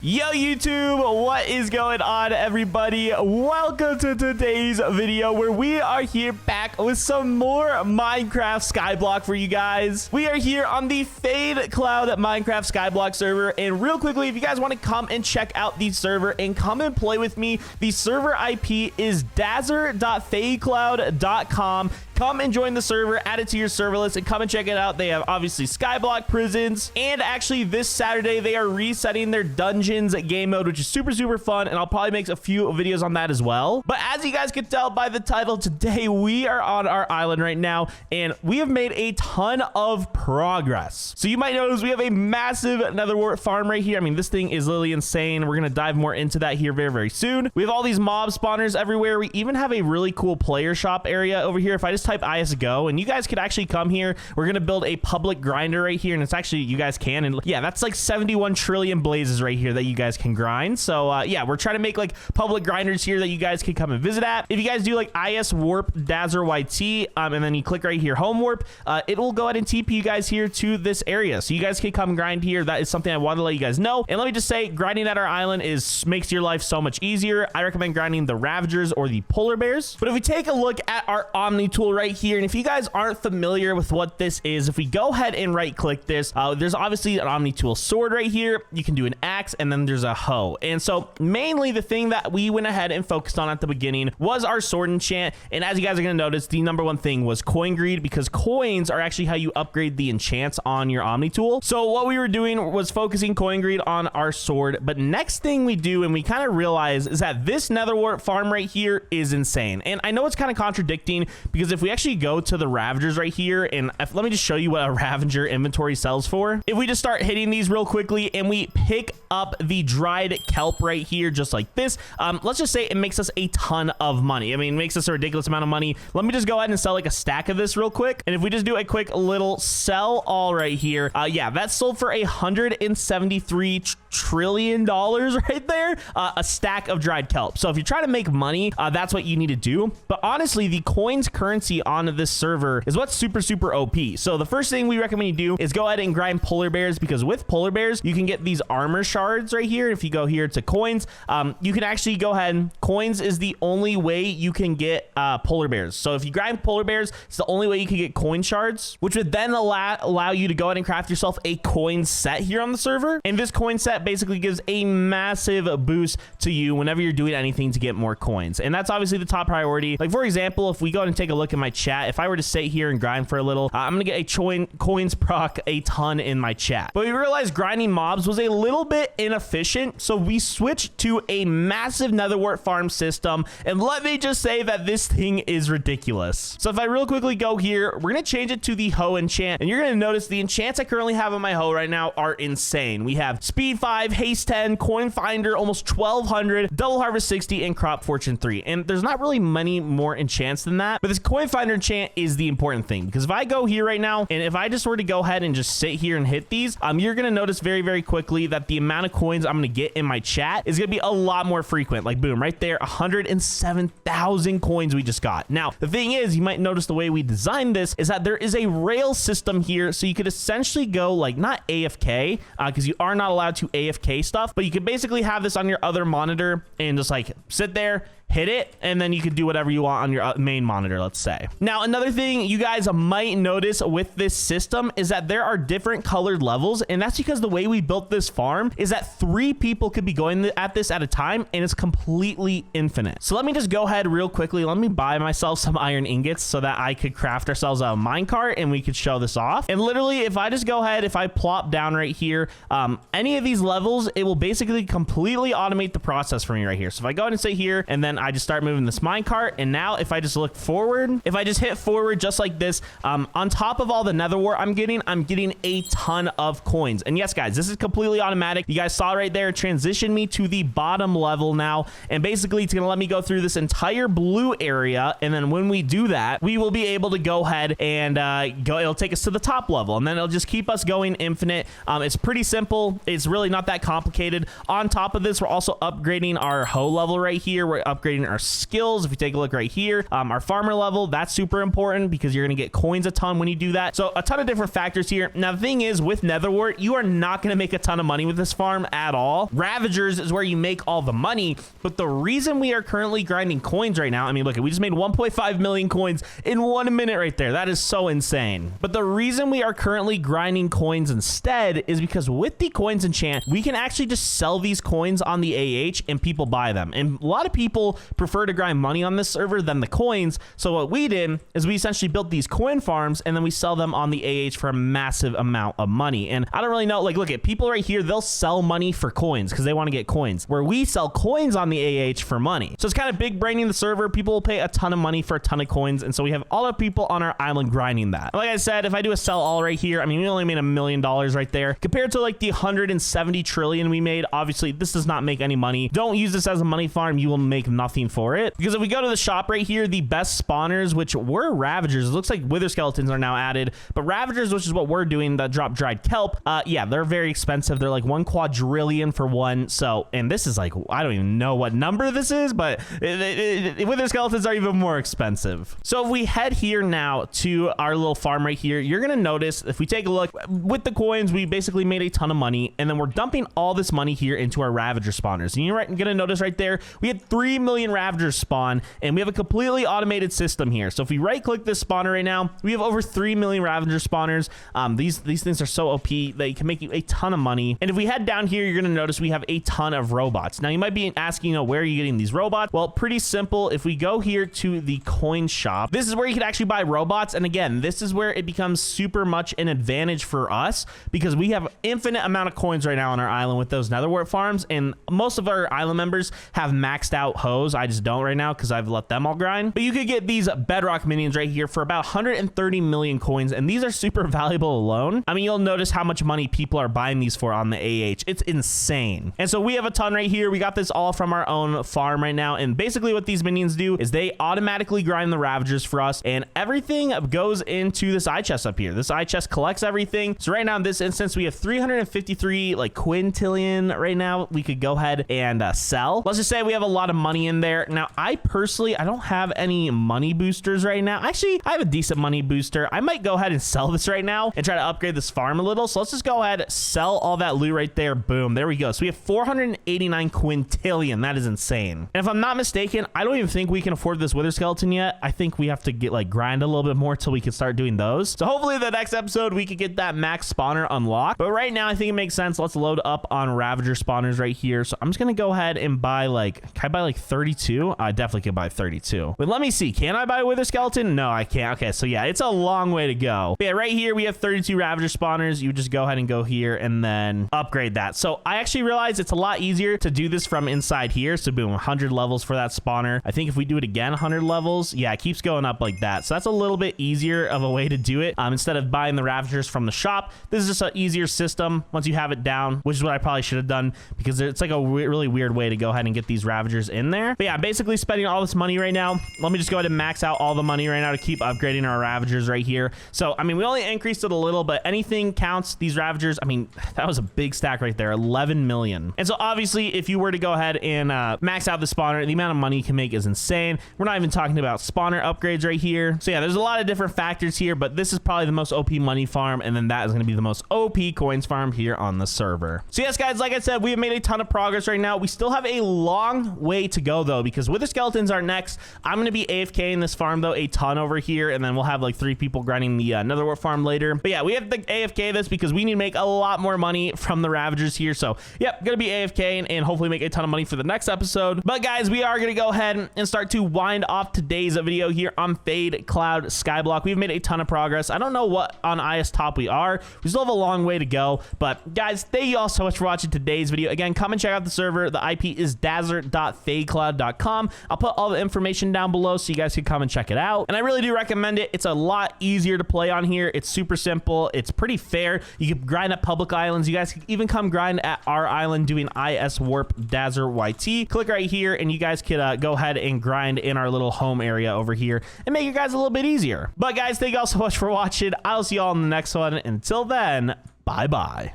Yo YouTube, what is going on everybody? Welcome to today's video where we are here back with some more Minecraft Skyblock for you guys. We are here on the Fadecloud Minecraft Skyblock server, and real quickly, if you guys want to come and check out the server and come and play with me, the server IP is dazzer.fadecloud.com. Come and join the server, add it to your server list, and come and check it out. They have obviously Skyblock prisons, and actually this Saturday they are resetting their dungeons game mode, which is super fun, and I'll probably make a few videos on that as well. But as you guys can tell by the title, today we are on our island right now, and we have made a ton of progress. So you might notice we have a massive netherwort farm right here. I mean, this thing is literally insane. We're gonna dive more into that here very soon. We have all these mob spawners everywhere. We even have a really cool player shop area over here. If I just type ISGO, and you guys could actually come here. We're gonna build a public grinder right here, and it's actually, you guys can, and yeah, that's like 71 trillion blazes right here that you guys can grind. So yeah, we're trying to make like public grinders here that you guys can come and visit at. If you guys do like IS warp Dazzer YT, and then you click right here home warp, it will go ahead and TP you guys here to this area, so you guys can come grind here. That is something I want to let you guys know. And let me just say, grinding at our island makes your life so much easier. I recommend grinding the Ravagers or the polar bears. But if we take a look at our Omni tool right here, and if you guys aren't familiar with what this is, if we go ahead and right click this, there's obviously an Omni tool sword right here. You can do an axe, and then there's a hoe. And so mainly the thing that we went ahead and focused on at the beginning was our sword enchant. And as you guys are going to notice, the number one thing was coin greed, because coins are actually how you upgrade the enchants on your Omni tool. So what we were doing was focusing coin greed on our sword. But next thing we do, and we kind of realize, is that this netherwort farm right here is insane. And I know it's kind of contradicting, because if we actually go to the Ravagers right here, and let me just show you what a Ravager inventory sells for. If we just start hitting these real quickly and we pick up the dried kelp right here, just like this, let's just say it makes us a ton of money. I mean, it makes us a ridiculous amount of money. Let me just go ahead and sell like a stack of this real quick. And if we just do a quick little sell all right here, yeah, that's sold for $173 trillion right there, a stack of dried kelp. So if you're trying to make money, that's what you need to do. But honestly, the coins currency on this server is what's super OP. So the first thing we recommend you do is go ahead and grind polar bears, because with polar bears you can get these armor shards right here. If you go here to coins, you can actually go ahead and coins is the only way you can get polar bears. So if you grind polar bears, it's the only way you can get coin shards, which would then allow you to go ahead and craft yourself a coin set here on the server. And this coin set basically gives a massive boost to you whenever you're doing anything to get more coins. And that's obviously the top priority. Like for example, if we go ahead and take a look at my chat, if I were to sit here and grind for a little, I'm gonna get a coins proc a ton in my chat. But we realized grinding mobs was a little bit inefficient, so we switched to a massive netherwort farm system, and let me just say that this thing is ridiculous. So if I real quickly go here, we're gonna change it to the hoe enchant, and you're gonna notice the enchants I currently have on my hoe right now are insane. We have speed 5, haste 10, coin finder almost 1200, double harvest 60, and crop fortune 3. And there's not really many more enchants than that, but this coin finder enchant is the important thing, because if I go here right now, and if I just were to go ahead and just sit here and hit these, you're gonna notice very quickly that the amount of coins I'm gonna get in my chat is gonna be a lot more frequent. Like boom, right there, 107,000 coins we just got. Now the thing is, you might notice the way we designed this is that there is a rail system here, so you could essentially go like not AFK, because you are not allowed to AFK stuff, but you could basically have this on your other monitor and just like sit there, hit it, and then you could do whatever you want on your main monitor, let's say. Now, another thing you guys might notice with this system is that there are different colored levels, and that's because the way we built this farm is that 3 people could be going at this at a time, and it's completely infinite. So let me just go ahead real quickly. Let me buy myself some iron ingots so that I could craft ourselves a minecart and we could show this off. And literally, if I just go ahead, if I plop down right here, any of these levels, it will basically completely automate the process for me right here. So if I go ahead and sit here, and then I just start moving this minecart, and now if I just look forward, if I just hit forward just like this, on top of all the netherwort I'm getting a ton of coins. And yes guys, this is completely automatic. You guys saw right there, transition me to the bottom level now, and basically it's gonna let me go through this entire blue area, and then when we do that, we will be able to go ahead and it'll take us to the top level, and then it'll just keep us going infinite. It's pretty simple. It's really not that complicated. On top of this, we're also upgrading our hoe level right here. We're upgrading our skills. If you take a look right here, our farmer level, that's super important because you're going to get coins a ton when you do that. So a ton of different factors here. Now, the thing is with Netherwart, you are not going to make a ton of money with this farm at all. Ravagers is where you make all the money. But the reason we are currently grinding coins right now, I mean, look, we just made 1.5 million coins in 1 minute right there. That is so insane. But the reason we are currently grinding coins instead is because with the coins enchant, we can actually just sell these coins on the AH and people buy them. And a lot of people prefer to grind money on this server than the coins. So what we did is we essentially built these coin farms and then we sell them on the AH for a massive amount of money. And I don't really know, like, look at people right here, they'll sell money for coins because they want to get coins, where we sell coins on the AH for money. So it's kind of big braining the server. People will pay a ton of money for a ton of coins. And so we have all the people on our island grinding that. Like I said, if I do a sell all right here, I mean, we only made $1 million right there compared to like the 170 trillion we made. Obviously, this does not make any money. Don't use this as a money farm. You will make nothing for it. Because if we go to the shop right here, the best spawners, which were Ravagers, it looks like Wither Skeletons are now added, but Ravagers, which is what we're doing, that drop dried kelp, yeah, they're very expensive. They're like 1 quadrillion for one. So, and this is like, I don't even know what number this is, but Wither Skeletons are even more expensive. So if we head here now to our little farm right here, you're going to notice if we take a look with the coins, we basically made a ton of money, and then we're dumping all this money here into our Ravager spawners. And you're going to notice right there, we had 3 million Ravagers spawn, and we have a completely automated system here. So if we right click this spawner right now, we have over 3 million Ravager spawners. These things are so OP that they can make you a ton of money. And if we head down here, you're going to notice we have a ton of robots. Now you might be asking, where are you getting these robots? Well, pretty simple. If we go here to the coin shop, this is where you can actually buy robots. And again, this is where it becomes super much an advantage for us because we have infinite amount of coins right now on our island with those Netherwart farms. And most of our island members have maxed out hoes. I just don't right now because I've let them all grind. But you could get these Bedrock minions right here for about 130 million coins. And these are super valuable alone. I mean, you'll notice how much money people are buying these for on the AH. It's insane. And so we have a ton right here. We got this all from our own farm right now. And basically what these minions do is they automatically grind the Ravagers for us. And everything goes into this eye chest up here. This eye chest collects everything. So right now in this instance, we have 353 like quintillion right now. We could go ahead and sell. Let's just say we have a lot of money in there. Now, I personally, I don't have any money boosters right now. Actually, I have a decent money booster. I might go ahead and sell this right now and try to upgrade this farm a little. So let's just go ahead, sell all that loot right there. Boom. There we go. So we have 489 quintillion. That is insane. And if I'm not mistaken, I don't even think we can afford this Wither Skeleton yet. I think we have to get like grind a little bit more till we can start doing those. So hopefully the next episode we could get that max spawner unlocked. But right now I think it makes sense. Let's load up on Ravager spawners right here. So I'm just going to go ahead and buy like, can I buy like 32? I definitely can buy 32. But let me see. Can I buy a Wither Skeleton? No, I can't. Okay. So yeah, it's a long way to go. But yeah, right here we have 32 Ravager spawners. You just go ahead and go here and then upgrade that. So I actually realized it's a lot easier to do this from inside here. So boom, 100 levels for that spawner. I think if we do it again, 100 levels, yeah, it keeps going up like that. So that's a little bit easier of a way to do it. Instead of buying the Ravagers from the shop, this is just an easier system once you have it down, which is what I probably should have done because it's like a really weird way to go ahead and get these Ravagers in there. But yeah, I'm basically spending all this money right now. Let me just go ahead and max out all the money right now to keep upgrading our Ravagers right here. So, I mean, we only increased it a little, but anything counts. These Ravagers, I mean, that was a big stack right there, 11 million. And so obviously, if you were to go ahead and max out the spawner, the amount of money you can make is insane. We're not even talking about spawner upgrades right here. So yeah, there's a lot of different factors here, but this is probably the most OP money farm, and then that is going to be the most OP coins farm here on the server. So yes, guys, like I said, we have made a ton of progress right now. We still have a long way to go though, because Wither Skeletons are next. I'm going to be AFK in this farm though a ton over here, and then we'll have like 3 people grinding the Netherwart farm later. But yeah, we have to AFK this because we need to make a lot more money from the Ravagers here. So yep, gonna be AFK and hopefully make a ton of money for the next episode. But guys, we are gonna go ahead and start to wind off today's video here on Fadecloud Skyblock. We've made a ton of progress. I don't know what on IS top we are. We still have a long way to go. But guys, thank you all so much for watching today's video. Again, come and check out the server. The IP is dazzler.fadecloud.com. I'll put all the information down below so you guys can come and check it out. And I really do recommend it. It's a lot easier to play on here. It's super simple. It's pretty fair. You can grind at public islands. You guys can even come grind at our island doing IS Warp Dazzler YT. Click right here and you guys could go ahead and grind in our little home area over here and make your guys a little bit easier. But guys, thank you all so much for watching. I'll see you all in the next one. Until then, bye-bye.